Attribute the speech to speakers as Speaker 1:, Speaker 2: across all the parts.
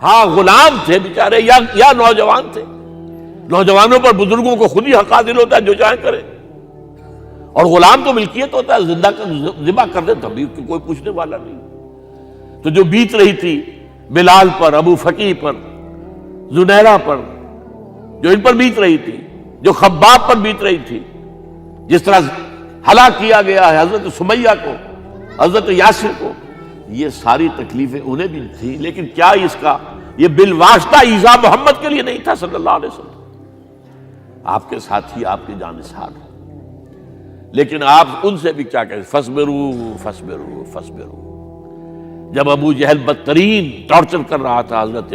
Speaker 1: ہاں غلام تھے بیچارے یا نوجوان تھے. نوجوانوں پر بزرگوں کو خود ہی حق حاصل ہوتا ہے، جو چاہے کرے. اور غلام تو ملکیت ہوتا ہے، زندہ ذبح کر دے تب بھی کوئی پوچھنے والا نہیں. تو جو بیت رہی تھی بلال پر، ابو فقیہ پر، زنیرہ پر، جو ان پر بیت رہی تھی، جو خباب پر بیت رہی تھی، جس طرح ہلاک کیا گیا ہے حضرت سمیہ کو، حضرت یاسر کو، یہ ساری تکلیفیں انہیں بھی تھیں. لیکن کیا اس کا یہ بالواسطہ ایذا محمد کے لیے نہیں تھا صلی اللہ علیہ وسلم. آپ کے ساتھی، آپ کے جانثار. لیکن آپ ان سے بھی کیا کہیں، فصبروا فصبروا فصبروا. جب ابو جہل بدترین ٹارچر کر رہا تھا حضرت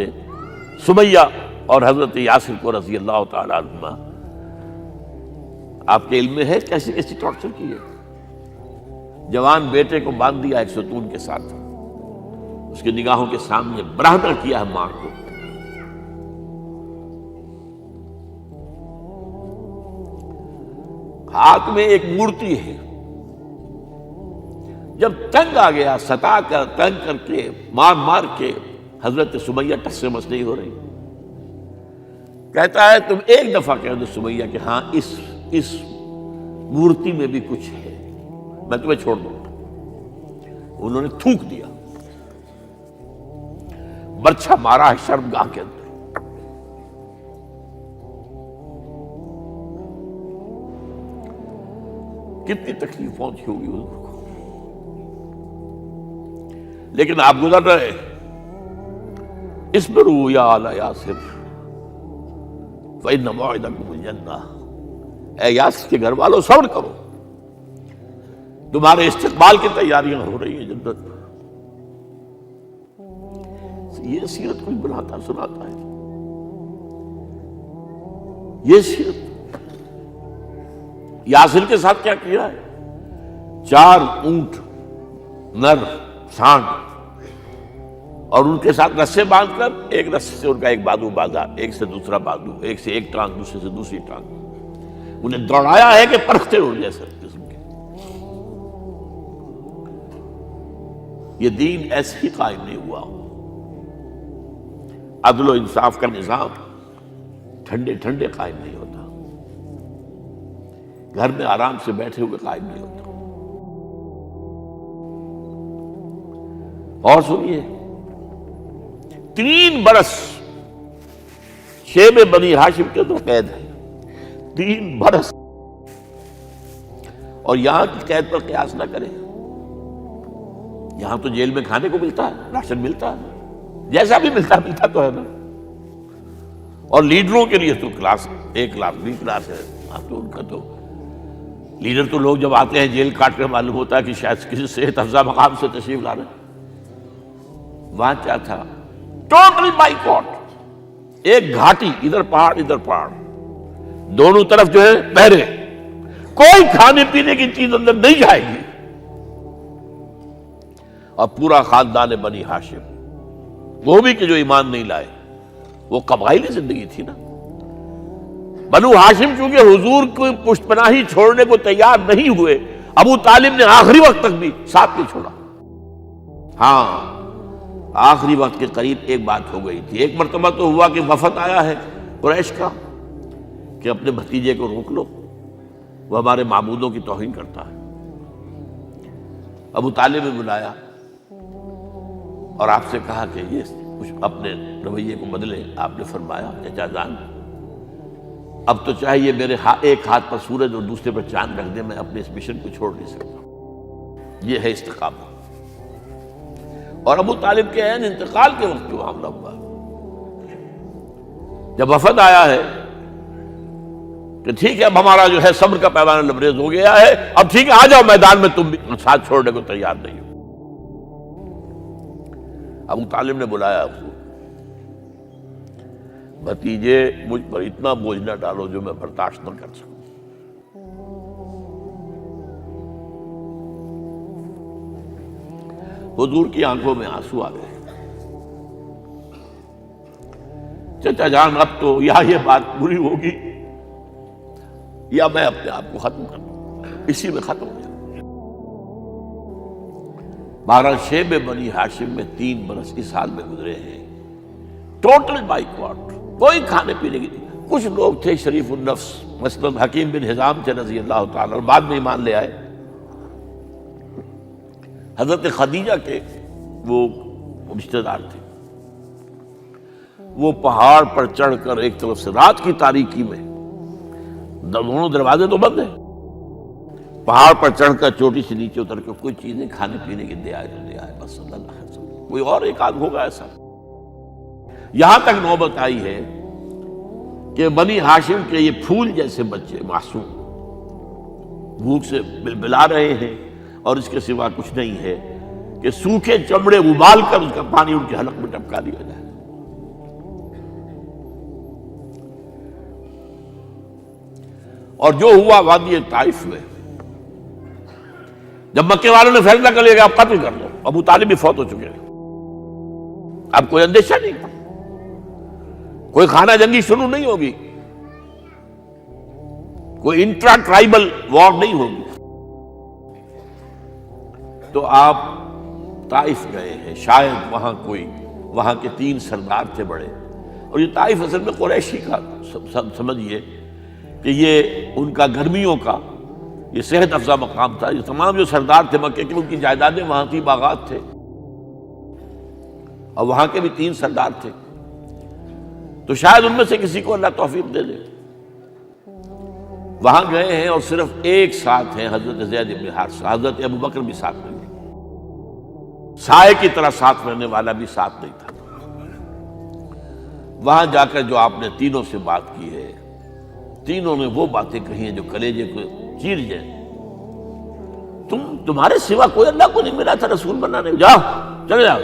Speaker 1: سمیہ اور حضرت یاسر کو رضی اللہ تعالی عنہما، آپ کے علم میں ہے کیسی کیسی ٹارچر کی ہے. جوان بیٹے کو باندھ دیا ایک ستون کے ساتھ، اس کی نگاہوں کے سامنے برہنہ کیا ہے ماں کو. ہاتھ میں ایک مورتی ہے. جب تنگ آ گیا، ستا کر تنگ کر کے مار مار کے حضرت سمیہ ٹس سے مس نہیں ہو رہی. کہتا ہے تم ایک دفعہ کہہ دو سمیہ کہ ہاں اس مورتی میں بھی کچھ ہے، میں تمہیں چھوڑ دوں گا. انہوں نے تھوک دیا، برچھا مارا ہے شرمگاہ کے اندر. کتنی تکلیف پہنچی ہوگی حضور کو. لیکن آپ گزر رہے، اصبروا یا آل یاسر فإن موعدکم الجنہ. اے یاسر کے گھر والوں صبر کرو، تمہارے استقبال کی تیاریاں ہو رہی ہیں جنت. یہ سیرت کوئی بلاتا سناتا ہے، یہ سیرت. یاسر کے ساتھ کیا کیا ہے؟ 4 اونٹ نر سانڈ، اور ان کے ساتھ رسے باندھ کر ایک رسے سے ان کا ایک بازو باندھا، ایک سے دوسرا بازو، ایک سے ایک ٹانگ، دوسرے سے دوسری ٹانگ. انہیں دوڑایا ہے کہ پرکھتے ہو جیسے قسم کے. یہ دین ایسے ہی قائم نہیں ہوا. عدل و انصاف کا نظام ٹھنڈے ٹھنڈے قائم نہیں ہوتا، گھر میں آرام سے بیٹھے ہوئے قائم نہیں ہوتا. اور سنیے، 3 برس شیب بنی ہاشم کے تو قید ہے. 3 برس. اور یہاں کی قید پر قیاس نہ کریں. یہاں تو جیل میں کھانے کو ملتا ہے، راشن ملتا ہے، جیسا بھی ملتا تو ہے نا. اور لیڈروں کے لیے تو class A class B class ہے. آپ تو ان کا تو لیڈر تو لوگ جب آتے ہیں جیل کاٹ کر معلوم ہوتا ہے کہ شاید کسی صحت افزا مقام سے تشریف لا رہے. وہاں کیا تھا؟ Total boycott. ایک گھاٹی، ادھر پہاڑ ادھر پہاڑ، دونوں طرف جو ہے پہرے. کوئی کھانے پینے کی چیز اندر نہیں جائے گی. اور پورا خاندان بنی ہاشم، وہ بھی کہ جو ایمان نہیں لائے، وہ قبائلی زندگی تھی نا. بنو ہاشم چونکہ حضور کو پشت پناہی چھوڑنے کو تیار نہیں ہوئے، ابو طالب نے آخری وقت تک بھی ساتھ نہیں چھوڑا. ہاں آخری وقت کے قریب ایک بات ہو گئی تھی. ایک مرتبہ تو ہوا کہ وفد آیا ہے قریش کا کہ اپنے بھتیجے کو روک لو، وہ ہمارے معبودوں کی توہین کرتا ہے. ابو طالب نے بلایا اور آپ سے کہا کہ یہ کچھ اپنے رویے کو بدلے. آپ نے فرمایا چچا جان، اب تو چاہے یہ میرے ایک ہاتھ پر سورج اور دوسرے پر چاند رکھ دے، میں اپنے اس مشن کو چھوڑ نہیں سکتا. یہ ہے استقامت. اور ابو طالب کے عین انتقال کے وقت جو معاملہ ہوا، جب وفد آیا ہے کہ ٹھیک ہے اب ہمارا جو ہے صبر کا پیمانہ لبریز ہو گیا ہے، اب ٹھیک ہے آ جاؤ میدان میں، تم بھی ساتھ چھوڑنے کو تیار نہیں ہو. ابو طالب نے بلایا اس کو، بھتیجے مجھ پر اتنا بوجھ نہ ڈالو جو میں برداشت نہ کر سکوں. حضور کی آنکھوں میں آنسو آ گئے. چچا جان اب تو یا یہ بات بری ہوگی یا میں اپنے آپ کو ختم کر دوں، اسی میں ختم ہو جاؤں. 12 شیب بنی ہاشم میں 3 برس اس حال میں گزرے ہیں ٹوٹل بائیکاٹ، کوئی کھانے پینے کی نہیں۔ کچھ لوگ تھے شریف النفس، مثلاً حکیم بن حزام تھے رضی اللہ تعالیٰ، اور بعد میں ایمان لے آئے۔ حضرت خدیجہ کے وہ رشتہ دار تھے، وہ پہاڑ پر چڑھ کر ایک طرف سے رات کی تاریکی میں، دونوں دروازے تو بند ہیں، پہاڑ پر چڑھ کر چوٹی سے نیچے اتر کے کوئی چیزیں کھانے پینے کی دے آئے تو دے آئے، بس صلی اللہ علیہ وسلم۔ کوئی اور ایک آدھ ہوگا ایسا۔ یہاں تک نوبت آئی ہے کہ بنی ہاشم کے یہ پھول جیسے بچے معصوم بھوک سے بلبلا رہے ہیں، اور اس کے سوا کچھ نہیں ہے کہ سوکھے چمڑے ابال کر اس کا پانی ان کے حلق میں ٹپکا دیا جائے۔ اور جو ہوا وادی طائف میں، جب مکے والوں نے فیصلہ کر لیا کہ آپ قتل کر دو، ابو طالب بھی فوت ہو چکے ہیں، اب کوئی اندیشہ نہیں، کوئی خانہ جنگی شروع نہیں ہوگی، کوئی انٹرا ٹرائبل وار نہیں ہوگی، تو آپ طائف گئے ہیں۔ شاید وہاں کے 3 سردار تھے بڑے، اور یہ طائف اصل میں قریشی کا سمجھیے کہ یہ ان کا گرمیوں کا یہ صحت افزا مقام تھا۔ یہ تمام جو سردار تھے مکے کے، ان کی جائیدادیں وہاں تھی، باغات تھے، اور وہاں کے بھی 3 سردار تھے، تو شاید ان میں سے کسی کو اللہ توفیق دے دے۔ وہاں گئے ہیں اور صرف ایک ساتھ ہیں، حضرت زید بن حارثہ، حضرت ابوبکر بھی ساتھ نہیں تھے، سائے کی طرح ساتھ رہنے والا بھی ساتھ نہیں تھا۔ وہاں جا کر جو آپ نے تینوں سے بات کی ہے، تینوں نے وہ باتیں کہی ہیں جو کلیجے کو چیر جائیں۔ تمہارے سوا کوئی اللہ کو نہیں ملا تھا رسول بنانے، جاؤ چلے جاؤ۔